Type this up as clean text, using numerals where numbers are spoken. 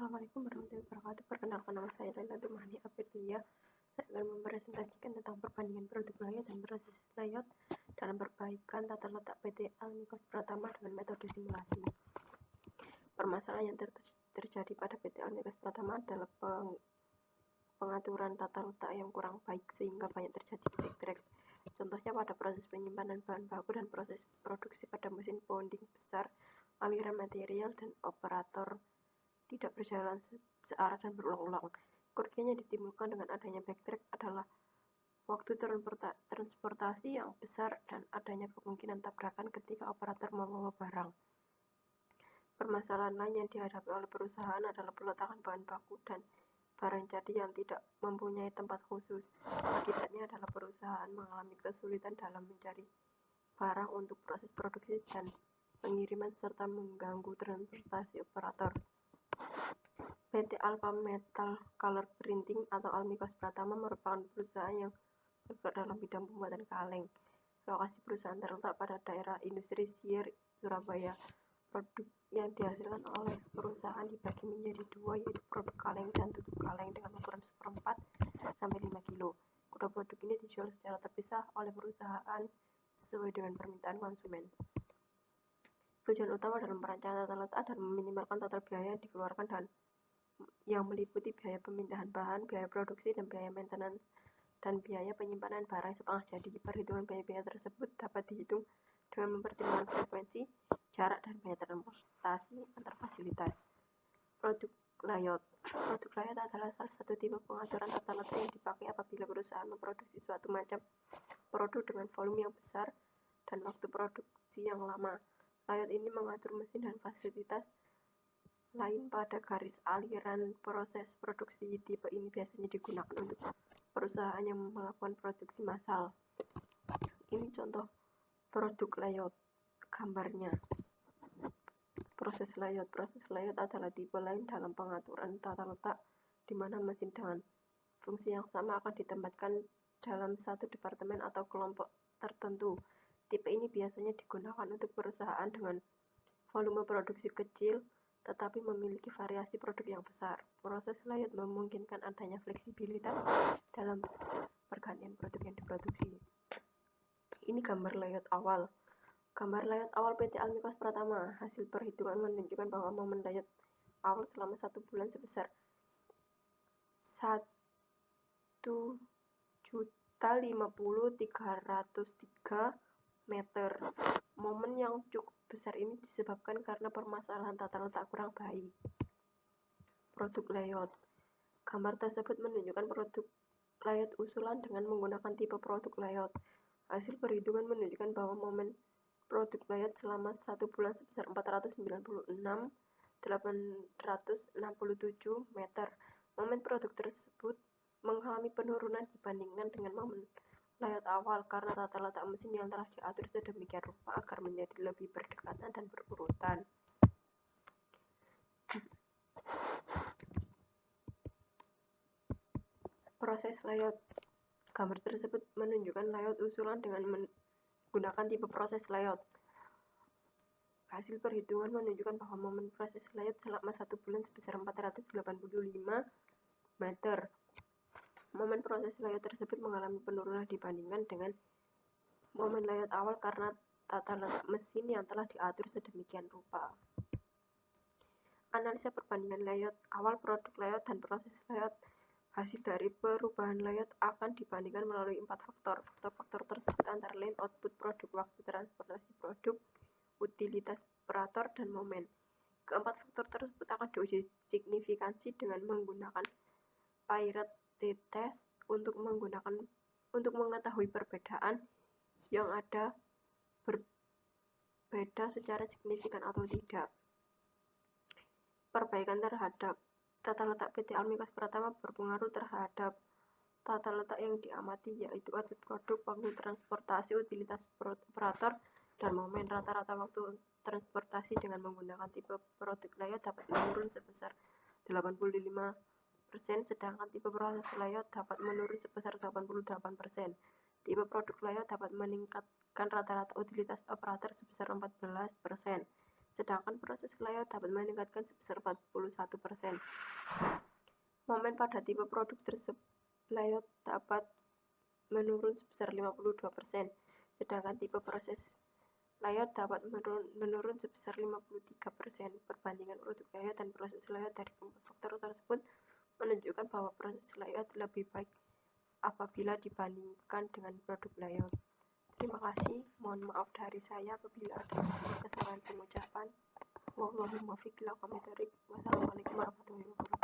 Assalamualaikum warahmatullahi wabarakatuh. Perkenalkan, nama saya Laila Dumani Aprilia. Saya akan mempresentasikan tentang perbandingan produk layout dan proses layout dalam perbaikan tata letak PT Almikos Pratama dengan metode simulasi. Permasalahan yang terjadi pada PT Almikos Pratama adalah pengaturan tata letak yang kurang baik sehingga banyak terjadi break. Contohnya pada proses penyimpanan bahan baku dan proses produksi pada mesin bonding besar, aliran material dan operator tidak berjalan searah dan berulang-ulang. Kerugian yang ditimbulkan dengan adanya backtrack adalah waktu transportasi yang besar dan adanya kemungkinan tabrakan ketika operator membawa barang. Permasalahan lain yang dihadapi oleh perusahaan adalah peletakan bahan baku dan barang jadi yang tidak mempunyai tempat khusus. Akibatnya adalah perusahaan mengalami kesulitan dalam mencari barang untuk proses produksi dan pengiriman serta mengganggu transportasi operator. PT Alpha Metal Color Printing atau Almikos Pratama merupakan perusahaan yang bergerak dalam bidang pembuatan kaleng. Lokasi perusahaan terletak pada daerah industri Sier, Surabaya. Produk yang dihasilkan oleh perusahaan dibagi menjadi dua, yaitu produk kaleng dan tutup kaleng dengan ukuran 1/4 sampai 5 kg. Kedua produk ini dijual secara terpisah oleh perusahaan sesuai dengan permintaan konsumen. Tujuan utama dalam perancangan tata letak adalah meminimalkan total biaya yang dikeluarkan dan yang meliputi biaya pemindahan bahan, biaya produksi, dan biaya maintenance dan biaya penyimpanan barang setengah jadi. Perhitungan biaya-biaya tersebut dapat dihitung dengan mempertimbangkan frekuensi, jarak, dan biaya transportasi antar fasilitas. Produk layout adalah salah satu tipe pengaturan tata letak yang dipakai apabila perusahaan memproduksi suatu macam produk dengan volume yang besar dan waktu produksi yang lama. Layout ini mengatur mesin dan fasilitas lain pada garis aliran proses produksi. Tipe ini biasanya digunakan untuk perusahaan yang melakukan produksi massal. Ini contoh produk layout. Gambarnya. Proses layout adalah tipe lain dalam pengaturan tata letak di mana mesin dengan fungsi yang sama akan ditempatkan dalam satu departemen atau kelompok tertentu. Tipe ini biasanya digunakan untuk perusahaan dengan volume produksi kecil tetapi memiliki variasi produk yang besar. Proses layout memungkinkan adanya fleksibilitas dalam pergantian produk yang diproduksi. Ini gambar layout awal. Gambar layout awal PT Almikos Pratama. Hasil perhitungan menunjukkan bahwa momen layout awal selama 1 bulan sebesar 1.050.303 meter. Momen yang cukup besar ini disebabkan karena permasalahan tata letak kurang baik. Produk layout. Gambar tersebut menunjukkan produk layout usulan dengan menggunakan tipe produk layout. Hasil perhitungan menunjukkan bahwa momen produk layout selama 1 bulan sebesar 496.867 meter. Momen produk tersebut mengalami penurunan dibandingkan dengan momen layout awal karena tata letak mesin yang telah diatur sedemikian rupa agar menjadi lebih berdekatan dan berurutan. Proses layout. Gambar tersebut menunjukkan layout usulan dengan menggunakan tipe proses layout. Hasil perhitungan menunjukkan bahwa momen proses layout selama 1 bulan sebesar 485 meter. Momen proses layout tersebut mengalami penurunan dibandingkan dengan momen layout awal karena tata letak mesin yang telah diatur sedemikian rupa. Analisa perbandingan layout awal, produk layout, dan proses layout. Hasil dari perubahan layout akan dibandingkan melalui 4 faktor. Faktor-faktor tersebut antara lain output produk, waktu transportasi produk, utilitas operator, dan momen. Keempat faktor tersebut akan diuji signifikansi dengan menggunakan Pirate test untuk mengetahui perbedaan yang ada berbeda secara signifikan atau tidak. Perbaikan terhadap tata letak PT Almikos Pratama berpengaruh terhadap tata letak yang diamati, yaitu output produk, waktu transportasi, utilitas operator, dan momen. Rata-rata waktu transportasi dengan menggunakan tipe produk layout dapat menurun sebesar 85%, sedangkan tipe proses layout dapat menurun sebesar 88%. Tipe produk layout dapat meningkatkan rata-rata utilitas operator sebesar 14%. sedangkan proses layout dapat meningkatkan sebesar 41%. Momen pada tipe produk tersebut layout dapat menurun sebesar 52%, sedangkan tipe proses layout dapat menurun sebesar 53%. Perbandingan produk layout dan proses layout dari keempat faktor tersebut menunjukkan bahwa proses layout lebih baik apabila dibandingkan dengan produk layout. Terima kasih, mohon maaf dari saya apabila ada kesalahan pengucapan. Wassalamualaikum warahmatullahi wabarakatuh.